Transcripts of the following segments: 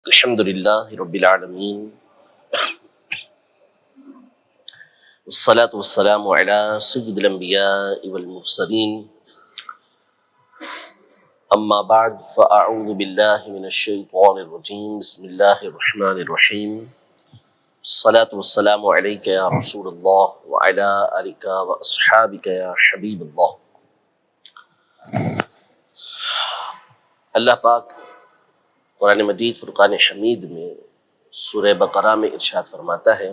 الحمد لله رب العالمين والصلاة والسلام على سيد الأنبياء والمرسلين أما بعد فأعوذ بالله من الشيطان الرجيم بسم الله الرحمن الرحيم الصلاة والسلام عليك يا رسول الله وعلى آلك وأصحابك يا حبيب الله. اللہ پاک قرآن مجید فرقان حمید میں سورہ بقرہ میں ارشاد فرماتا ہے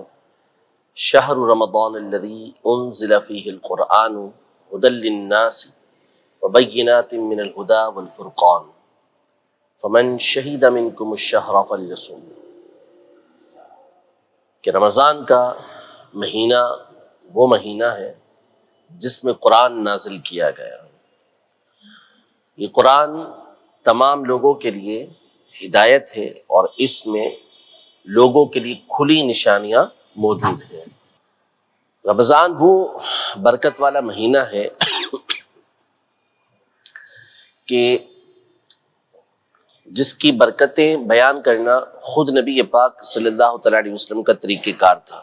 شہر رمضان الذی انزل فیہ القرآن ھدی للناس وبینات من الہدی والفرقان فمن شہد منکم الشہر فلیصم، کہ رمضان کا مہینہ وہ مہینہ ہے جس میں قرآن نازل کیا گیا. یہ قرآن تمام لوگوں کے لیے ہدایت ہے اور اس میں لوگوں کے لیے کھلی نشانیاں موجود ہیں. رمضان وہ برکت والا مہینہ ہے کہ جس کی برکتیں بیان کرنا خود نبی پاک صلی اللہ تعالی علیہ وسلم کا طریقہ کار تھا.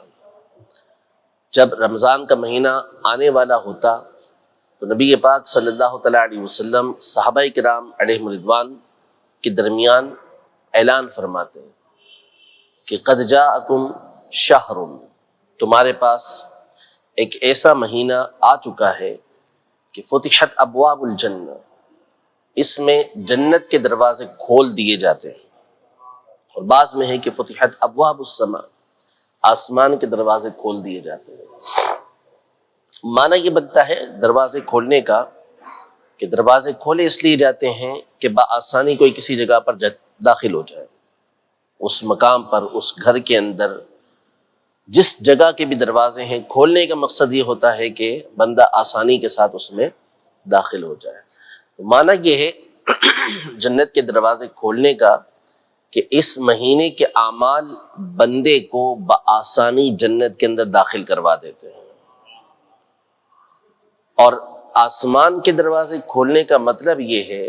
جب رمضان کا مہینہ آنے والا ہوتا تو نبی پاک صلی اللہ تعالی علیہ وسلم صحابہ کرام علیہم رضوان کے درمیان اعلان فرماتے ہیں کہ قد جاءکم شہر، تمہارے پاس ایک ایسا مہینہ آ چکا ہے کہ فتحت ابواب الجنہ، اس میں جنت کے دروازے کھول دیے جاتے ہیں، اور بعض میں ہے کہ فتحت ابواب السماء، آسمان کے دروازے کھول دیے جاتے ہیں. معنی یہ بنتا ہے دروازے کھولنے کا کہ دروازے کھولے اس لیے جاتے ہیں کہ بآسانی کوئی کسی جگہ پر داخل ہو جائے، اس مقام پر، اس گھر کے اندر جس جگہ کے بھی دروازے ہیں، کھولنے کا مقصد یہ ہوتا ہے کہ بندہ آسانی کے ساتھ اس میں داخل ہو جائے. معنی یہ ہے جنت کے دروازے کھولنے کا کہ اس مہینے کے اعمال بندے کو بآسانی جنت کے اندر داخل کروا دیتے ہیں. اور آسمان کے دروازے کھولنے کا مطلب یہ ہے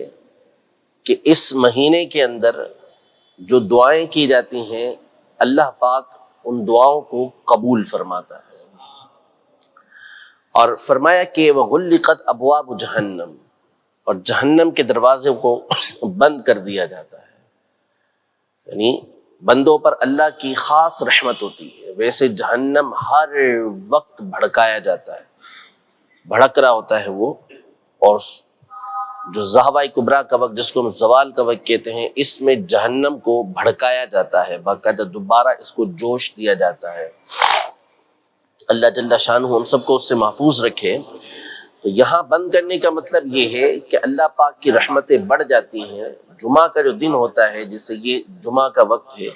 کہ اس مہینے کے اندر جو دعائیں کی جاتی ہیں اللہ پاک ان دعاؤں کو قبول فرماتا ہے. اور فرمایا کہ وغلقت ابواب جہنم، اور جہنم کے دروازے کو بند کر دیا جاتا ہے. یعنی بندوں پر اللہ کی خاص رحمت ہوتی ہے. ویسے جہنم ہر وقت بھڑکایا جاتا ہے، بھڑک رہا ہوتا ہے وہ، اور جو زہوہ کبریٰ کا وقت جس کو ہم زوال کا وقت کہتے ہیں، اس میں جہنم کو بھڑکایا جاتا ہے، باقاعدہ دوبارہ اس کو جوش دیا جاتا ہے. اللہ جل شانہ ہم سب کو اس سے محفوظ رکھے. تو یہاں بند کرنے کا مطلب یہ ہے کہ اللہ پاک کی رحمتیں بڑھ جاتی ہیں. جمعہ کا جو دن ہوتا ہے، جسے یہ جمعہ کا وقت ہے،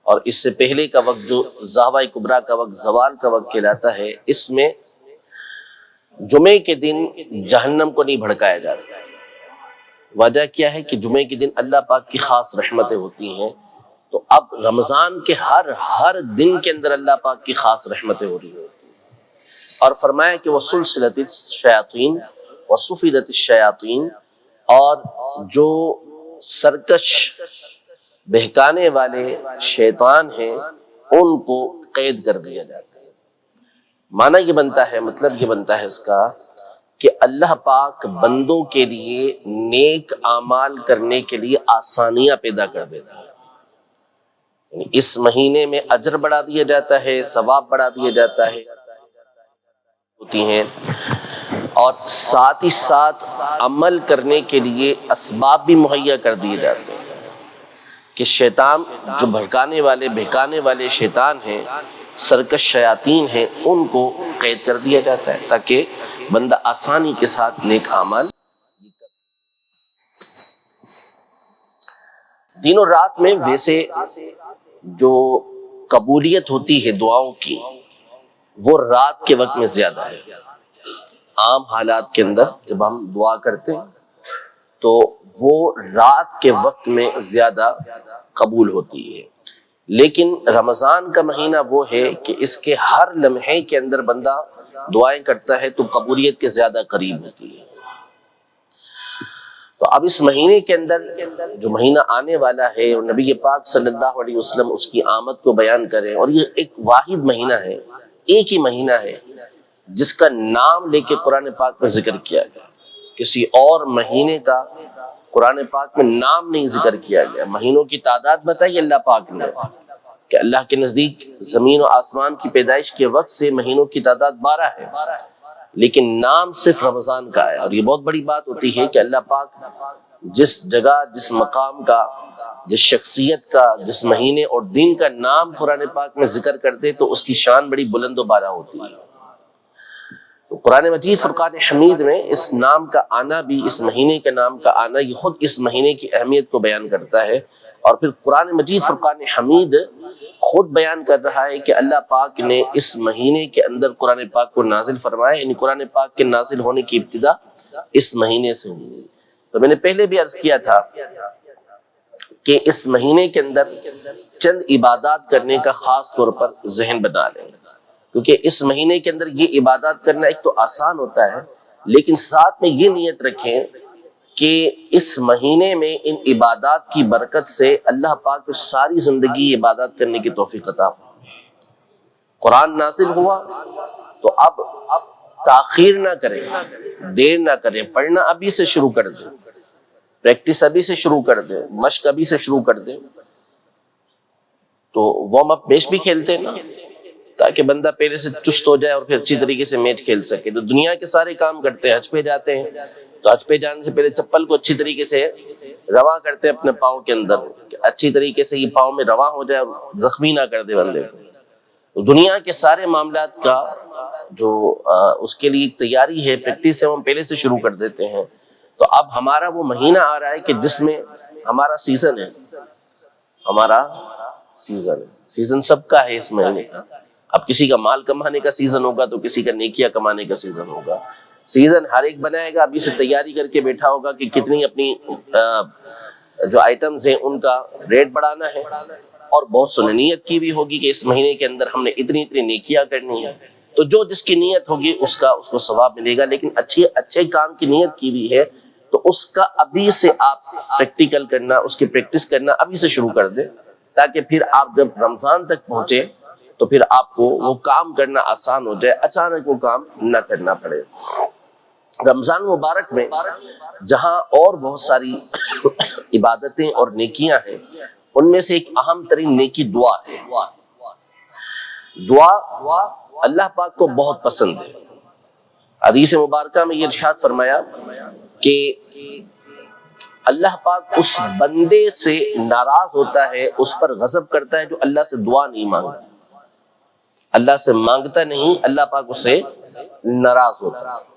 اور اس سے پہلے کا وقت جو زہوہ کبریٰ کا وقت، زوال کا وقت کہلاتا ہے، اس میں جمعے کے دن جہنم کو نہیں بھڑکایا جاتا. وجہ کیا ہے کہ جمعے کے دن اللہ پاک کی خاص رحمتیں ہوتی ہیں. تو اب رمضان کے ہر دن کے اندر اللہ پاک کی خاص رحمتیں ہو رہی ہوتی ہیں. اور فرمایا کہ وَسُلْسِلَتِ الشَّيَاطِينُ وَصُفِدَتِ الشَّيَاطِينُ، اور جو سرکش بہکانے والے شیطان ہیں ان کو قید کر دیا جاتا ہے. معنی یہ بنتا ہے، مطلب یہ بنتا ہے اس کا کہ اللہ پاک بندوں کے لیے نیک اعمال کرنے کے لیے آسانیاں پیدا کر دیتا ہے. یعنی اس مہینے میں اجر بڑھا دیا جاتا ہے، ثواب بڑھا دیا جاتا ہے ہوتی ہیں، اور ساتھ ہی ساتھ عمل کرنے کے لیے اسباب بھی مہیا کر دیے جاتے ہیں کہ شیطان جو بہکانے والے شیطان ہیں، سرکش شیاطین ہیں، ان کو قید کر دیا جاتا ہے تاکہ بندہ آسانی کے ساتھ نیک اعمال. دن اور رات میں ویسے جو قبولیت ہوتی ہے دعاؤں کی، وہ رات کے وقت میں زیادہ ہے. عام حالات کے اندر جب ہم دعا کرتے ہیں تو وہ رات کے وقت میں زیادہ قبول ہوتی ہے. لیکن رمضان کا مہینہ وہ ہے کہ اس کے ہر لمحے کے اندر بندہ دعائیں کرتا ہے تو قبولیت کے زیادہ قریب ہوتی ہے. تو اب اس مہینے کے اندر جو مہینہ آنے والا ہے اور نبی پاک صلی اللہ علیہ وسلم اس کی آمد کو بیان کریں، اور یہ ایک واحد مہینہ ہے، ایک ہی مہینہ ہے جس کا نام لے کے قرآن پاک میں ذکر کیا گیا، کسی اور مہینے کا قرآن پاک میں نام نہیں ذکر کیا گیا۔ مہینوں کی تعداد بتائی اللہ پاک نے کہ اللہ کے نزدیک زمین و آسمان کی پیدائش کے وقت سے مہینوں کی تعداد 12 ہے، لیکن نام صرف رمضان کا ہے۔ اور یہ بہت بڑی بات ہوتی ہے کہ اللہ پاک جس جگہ، جس مقام کا، جس شخصیت کا، جس مہینے اور دن کا نام قرآن پاک میں ذکر کرتے تو اس کی شان بڑی بلند و بالا ہوتی ہے۔ تو قرآن مجید فرقان حمید میں اس نام کا آنا بھی، اس مہینے کے نام کا آنا، یہ خود اس مہینے کی اہمیت کو بیان کرتا ہے۔ اور پھر قرآن مجید فرقان حمید خود بیان کر رہا ہے کہ اللہ پاک نے اس مہینے کے اندر قرآن پاک کو نازل فرمایا، یعنی قرآن پاک کے نازل ہونے کی ابتدا اس مہینے سے ہوئی۔ تو میں نے پہلے بھی عرض کیا تھا کہ اس مہینے کے اندر چند عبادات کرنے کا خاص طور پر ذہن بنا لیں، کیونکہ اس مہینے کے اندر یہ عبادات کرنا ایک تو آسان ہوتا ہے، لیکن ساتھ میں یہ نیت رکھیں کہ اس مہینے میں ان عبادات کی برکت سے اللہ پاک کو ساری زندگی عبادات کرنے کی توفیق عطا فرمائے۔ قرآن نازل ہوا تو اب تاخیر نہ کریں، دیر نہ کریں، پڑھنا ابھی سے شروع کر دیں، پریکٹس ابھی سے شروع کر دیں، مشق ابھی سے شروع کر دیں۔ تو وارم اپ میچ بھی کھیلتے ہیں نا، تاکہ بندہ پہلے سے چست ہو جائے اور پھر اچھی طریقے سے میچ کھیل سکے۔ تو دنیا کے سارے کام کرتے ہیں، حج پہ جاتے ہیں تو حج پہ جانے سے پہلے چپل کو اچھی طریقے سے رواں کرتے ہیں اپنے پاؤں کے اندر، کہ اچھی طریقے سے یہ پاؤں میں رواں ہو جائے اور زخمی نہ کر دے بندے کو۔ تو دنیا کے سارے معاملات کا جو اس کے لیے تیاری ہے، پریکٹس ہے، وہ ہم پہلے سے شروع کر دیتے ہیں۔ تو اب ہمارا وہ مہینہ آ رہا ہے کہ جس میں ہمارا سیزن ہے، ہمارا سیزن سب کا ہے اس مہینے کا۔ اب کسی کا مال کمانے کا سیزن ہوگا تو کسی کا نیکیاں کمانے کا سیزن ہوگا۔ سیزن ہر ایک بنائے گا، ابھی سے تیاری کر کے بیٹھا ہوگا کہ کتنی اپنی جو آئٹمز ہیں ان کا ریٹ بڑھانا ہے، اور بہت سو نیت کی بھی ہوگی کہ اس مہینے کے اندر ہم نے اتنی نیکیاں کرنی ہے۔ تو جو جس کی نیت ہوگی اس کو ثواب ملے گا، لیکن اچھے کام کی نیت کی بھی ہے تو اس کا ابھی سے آپ پریکٹیکل کرنا، اس کی پریکٹس کرنا ابھی سے شروع کر دیں، تاکہ پھر آپ جب رمضان تک پہنچے تو پھر آپ کو وہ کام کرنا آسان ہو جائے، اچانک وہ کام نہ کرنا پڑے۔ رمضان مبارک میں جہاں اور بہت ساری عبادتیں اور نیکیاں ہیں، ان میں سے ایک اہم ترین نیکی دعا ہے۔ دعا اللہ پاک کو بہت پسند ہے۔ حدیث مبارکہ میں یہ ارشاد فرمایا کہ اللہ پاک اس بندے سے ناراض ہوتا ہے، اس پر غضب کرتا ہے جو اللہ سے دعا نہیں مانگتا، اللہ سے مانگتا نہیں، اللہ پاک اس سے ناراض ہوتا ہے۔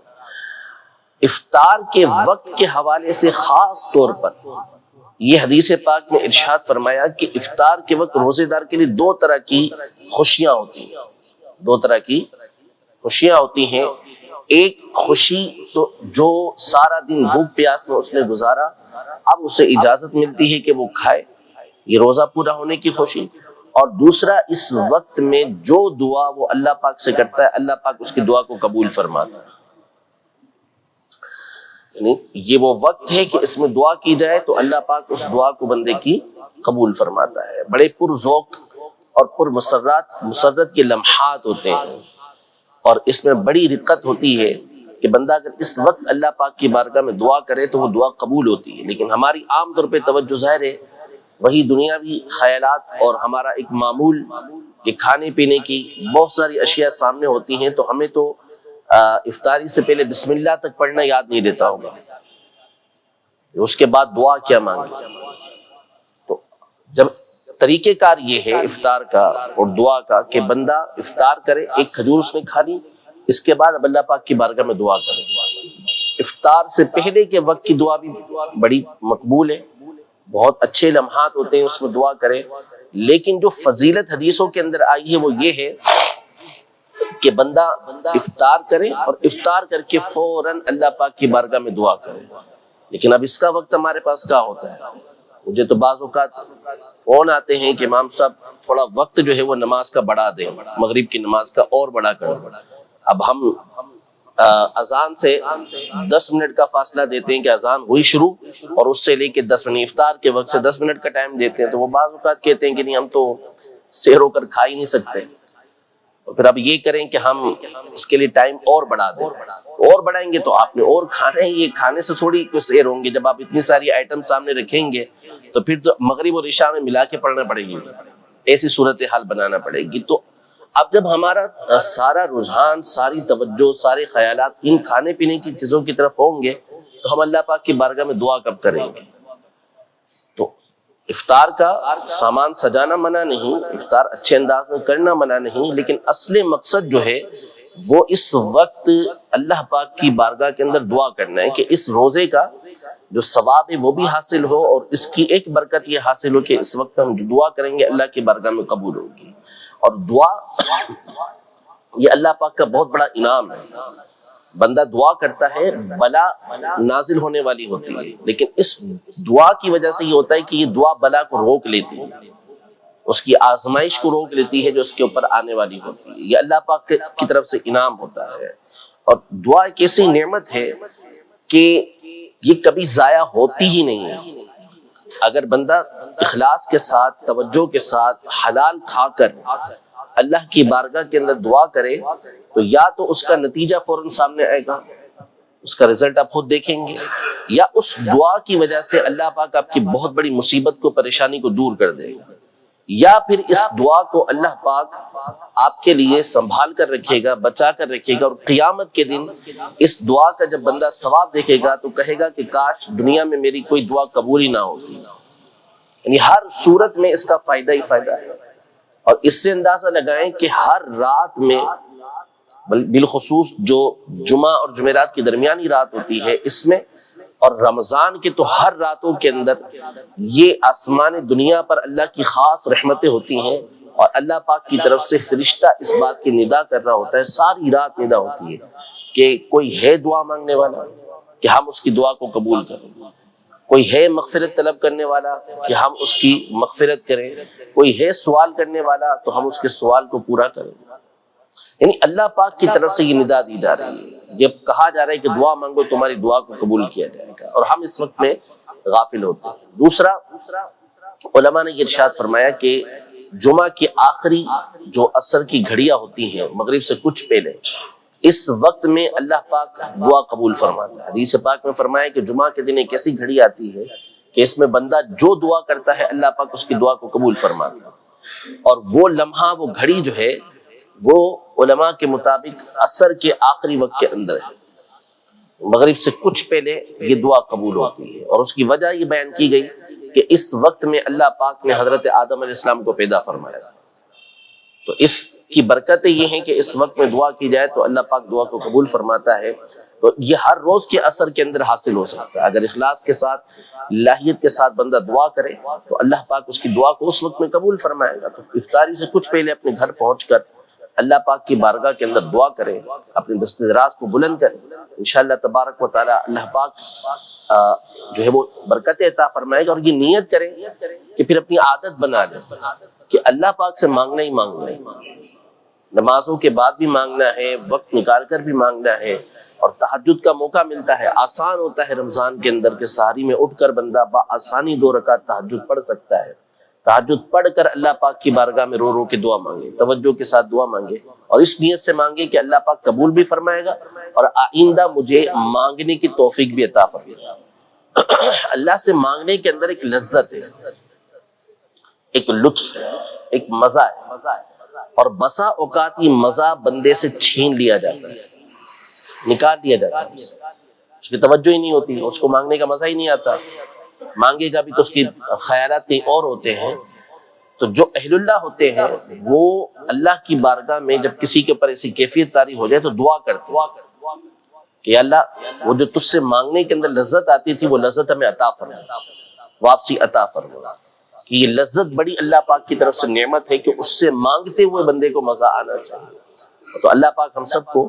افطار کے وقت کے حوالے سے خاص طور پر یہ حدیث پاک میں ارشاد فرمایا کہ افطار کے وقت روزے دار کے لیے دو طرح کی خوشیاں ہوتی ہیں، دو طرح کی خوشیاں ہوتی ہیں۔ ایک خوشی تو جو سارا دن بھوک پیاس میں اس نے گزارا، اب اسے اجازت ملتی ہے کہ وہ کھائے، یہ روزہ پورا ہونے کی خوشی۔ اور دوسرا، اس وقت میں جو دعا وہ اللہ پاک سے کرتا ہے، اللہ پاک اس کی دعا کو قبول فرماتا ہے۔ یعنی یہ وہ وقت ہے کہ اس میں دعا کی جائے تو اللہ پاک اس دعا کو بندے کی قبول فرماتا ہے۔ بڑے پر ذوق اور پر مسرت کے لمحات ہوتے ہیں، اور اس میں بڑی رقت ہوتی ہے کہ بندہ اگر اس وقت اللہ پاک کی بارگاہ میں دعا کرے تو وہ دعا قبول ہوتی ہے۔ لیکن ہماری عام طور پہ توجہ ظاہر ہے وہی دنیاوی خیالات، اور ہمارا ایک معمول کہ کھانے پینے کی بہت ساری اشیاء سامنے ہوتی ہیں، تو ہمیں تو افطاری سے پہلے بسم اللہ تک پڑھنا یاد نہیں دیتا ہوگا، اس کے بعد دعا کیا مانگے۔ تو جب طریقہ کار یہ ہے افطار کا اور دعا کا کہ بندہ افطار کرے، ایک کھجور اس نے کھا لی، اس کے بعد اب اللہ پاک کی بارگاہ میں دعا کرے۔ افطار سے پہلے کے وقت کی دعا بھی بڑی مقبول ہے، بہت اچھے لمحات ہوتے ہیں، اس میں دعا کرے۔ لیکن جو فضیلت حدیثوں کے اندر آئی ہے وہ یہ ہے کہ بندہ افطار کرے اور افطار کر کے فوراً اللہ پاک کی بارگاہ میں دعا کرے۔ لیکن اب اس کا وقت ہمارے پاس کیا ہوتا ہے؟ مجھے تو بعض اوقات فون آتے ہیں کہ امام صاحب تھوڑا وقت جو ہے وہ نماز کا بڑھا دیں، مغرب کی نماز کا اور بڑا کر دیں۔ اب ہم اذان سے 10 منٹ کا فاصلہ دیتے ہیں کہ اذان ہوئی شروع، اور اس سے لے کے 10 منٹ افطار کے وقت سے 10 منٹ کا ٹائم دیتے ہیں، تو وہ بعض اوقات کہتے ہیں کہ نہیں ہم تو سیر ہو کر کھا ہی نہیں سکتے، تو پھر اب یہ کریں کہ ہم اس کے لیے ٹائم اور بڑھا دیں، اور بڑھائیں گے تو آپ نے اور کھانا ہے، یہ کھانے سے تھوڑی کچھ سیر ہوں گے، جب آپ اتنی ساری آئٹم سامنے رکھیں گے تو پھر تو مغرب اور عشاء میں ملا کے پڑھنا پڑے گی، ایسی صورتحال بنانا پڑے گی۔ تو اب جب ہمارا سارا رجحان، ساری توجہ، سارے خیالات ان کھانے پینے کی چیزوں کی طرف ہوں گے تو ہم اللہ پاک کی بارگاہ میں دعا کب کریں گے؟ تو افطار کا سامان سجانا منع نہیں، افطار اچھے انداز میں کرنا منع نہیں، لیکن اصل مقصد جو ہے وہ اس وقت اللہ پاک کی بارگاہ کے اندر دعا کرنا ہے کہ اس روزے کا جو ثواب ہے وہ بھی حاصل ہو، اور اس کی ایک برکت یہ حاصل ہو کہ اس وقت ہم جو دعا کریں گے اللہ کی بارگاہ میں قبول ہوگی۔ اور دعا یہ اللہ پاک کا بہت بڑا انعام ہے، بندہ دعا کرتا ہے بلا نازل ہونے والی ہوتی ہے، لیکن اس دعا کی وجہ سے یہ ہوتا ہے کہ یہ دعا بلا کو روک لیتی ہے، اس کی آزمائش کو روک لیتی ہے جو اس کے اوپر آنے والی ہوتی ہے، یہ اللہ پاک کی طرف سے انعام ہوتا ہے۔ اور دعا ایک ایسی نعمت ہے کہ یہ کبھی ضائع ہوتی ہی نہیں ہے، اگر بندہ اخلاص کے ساتھ، توجہ کے ساتھ، حلال کھا کر اللہ کی بارگاہ کے اندر دعا کرے تو یا تو اس کا نتیجہ فوراً سامنے آئے گا، اس کا رزلٹ آپ خود دیکھیں گے، یا اس دعا کی وجہ سے اللہ پاک آپ کی بہت بڑی مصیبت کو، پریشانی کو دور کر دے گا، یا پھر اس دعا کو اللہ پاک آپ کے لیے سنبھال کر رکھے گا، بچا کر رکھے گا، اور قیامت کے دن اس دعا کا جب بندہ ثواب دیکھے گا تو کہے گا کہ کاش دنیا میں میری کوئی دعا قبول ہی نہ ہوتی۔ یعنی ہر صورت میں اس کا فائدہ ہی فائدہ ہے، اور اس سے اندازہ لگائیں کہ ہر رات میں، بالخصوص جو جمعہ اور جمعرات کی درمیانی رات ہوتی ہے اس میں، اور رمضان کے تو ہر راتوں کے اندر یہ آسمان دنیا پر اللہ کی خاص رحمتیں ہوتی ہیں، اور اللہ پاک کی طرف سے فرشتہ اس بات کی ندا کر رہا ہوتا ہے، ساری رات ندا ہوتی ہے کہ کوئی ہے دعا مانگنے والا کہ ہم اس کی دعا کو قبول کریں، کوئی ہے مغفرت طلب کرنے والا کہ ہم اس کی مغفرت کریں، کوئی ہے سوال کرنے والا تو ہم اس کے سوال کو پورا کریں۔ یعنی اللہ پاک کی طرف سے یہ ندا دی جا رہی ہے، یہ کہا جا رہا ہے کہ دعا مانگو تمہاری دعا کو قبول کیا جائے گا، اور ہم اس وقت میں غافل ہوتے ہیں۔ دوسرا، علماء نے یہ ارشاد فرمایا کہ جمعہ کی آخری جو عصر کی گھڑیاں ہوتی ہیں مغرب سے کچھ پہلے، اس وقت میں اللہ پاک دعا قبول فرماتا ہے۔ حدیث پاک میں فرمایا کہ جمعہ کے دن ایک ایسی گھڑی آتی ہے کہ اس میں بندہ جو دعا کرتا ہے اللہ پاک اس کی دعا کو قبول فرماتا ہے، اور وہ لمحہ، وہ گھڑی جو ہے وہ علماء کے مطابق عصر کے آخری وقت کے اندر ہے، مغرب سے کچھ پہلے یہ دعا قبول ہوتی ہے، اور اس کی وجہ یہ بیان کی گئی کہ اس وقت میں اللہ پاک نے حضرت آدم علیہ السلام کو پیدا فرمایا، تو اس کی برکتیں یہ ہیں کہ اس وقت میں دعا کی جائے تو اللہ پاک دعا کو قبول فرماتا ہے۔ تو یہ ہر روز کے عصر کے اندر حاصل ہو سکتا ہے، اگر اخلاص کے ساتھ، لاہیت کے ساتھ بندہ دعا کرے تو اللہ پاک اس کی دعا کو اس وقت میں قبول فرمائے گا۔ تو افطاری سے کچھ پہلے اپنے گھر پہنچ کر اللہ پاک کی بارگاہ کے اندر دعا کریں، اپنے دست دراز کو بلند کریں، انشاءاللہ تبارک و تعالی اللہ پاک جو ہے وہ برکت عطا فرمائے گا۔ اور یہ نیت کریں کہ پھر اپنی عادت بنا لیں کہ اللہ پاک سے مانگنا ہی مانگنا ہے، نمازوں کے بعد بھی مانگنا ہے، وقت نکال کر بھی مانگنا ہے، اور تہجد کا موقع ملتا ہے، آسان ہوتا ہے رمضان کے اندر کہ سحری میں اٹھ کر بندہ بآسانی 2 رکعت تہجد پڑھ سکتا ہے، تہجد پڑھ کر اللہ پاک کی بارگاہ میں رو رو کے دعا مانگے، توجہ کے ساتھ دعا مانگے، اور اس نیت سے مانگے کہ اللہ پاک قبول بھی فرمائے گا اور آئندہ مجھے مانگنے کی توفیق بھی عطا فرمائے گا۔ اللہ سے مانگنے کے اندر ایک لذت ہے، ایک لطف ہے، ایک مزہ ہے، اور بسا اوقات یہ مزہ بندے سے چھین لیا جاتا ہے، نکال دیا جاتا ہے، اس کی توجہ ہی نہیں ہوتی، اس کو مانگنے کا مزہ ہی نہیں آتا، مانگے گا بھی تو اس کے خیالات کہیں اور ہوتے ہیں۔ تو جو اہل اللہ ہوتے ہیں وہ اللہ کی بارگاہ میں جب کسی کے اوپر ایسی کیفیت طاری ہو جائے تو دعا کرتے ہیں کہ اللہ وہ جو تجھ سے مانگنے کے اندر لذت آتی تھی وہ لذت ہمیں عطا فرما، واپسی عطا فرما، کہ یہ لذت بڑی اللہ پاک کی طرف سے نعمت ہے کہ اس سے مانگتے ہوئے بندے کو مزہ آنا چاہیے۔ تو اللہ پاک ہم سب کو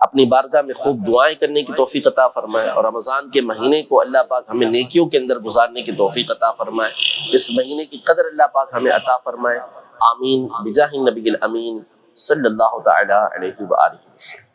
اپنی بارگاہ میں خوب دعائیں کرنے کی توفیق عطا فرمائے، اور رمضان کے مہینے کو اللہ پاک ہمیں نیکیوں کے اندر گزارنے کی توفیق عطا فرمائے، اس مہینے کی قدر اللہ پاک ہمیں عطا فرمائے۔ آمین بجاہ النبی الامین صلی اللہ تعالی علیہ وآلہ وسلم۔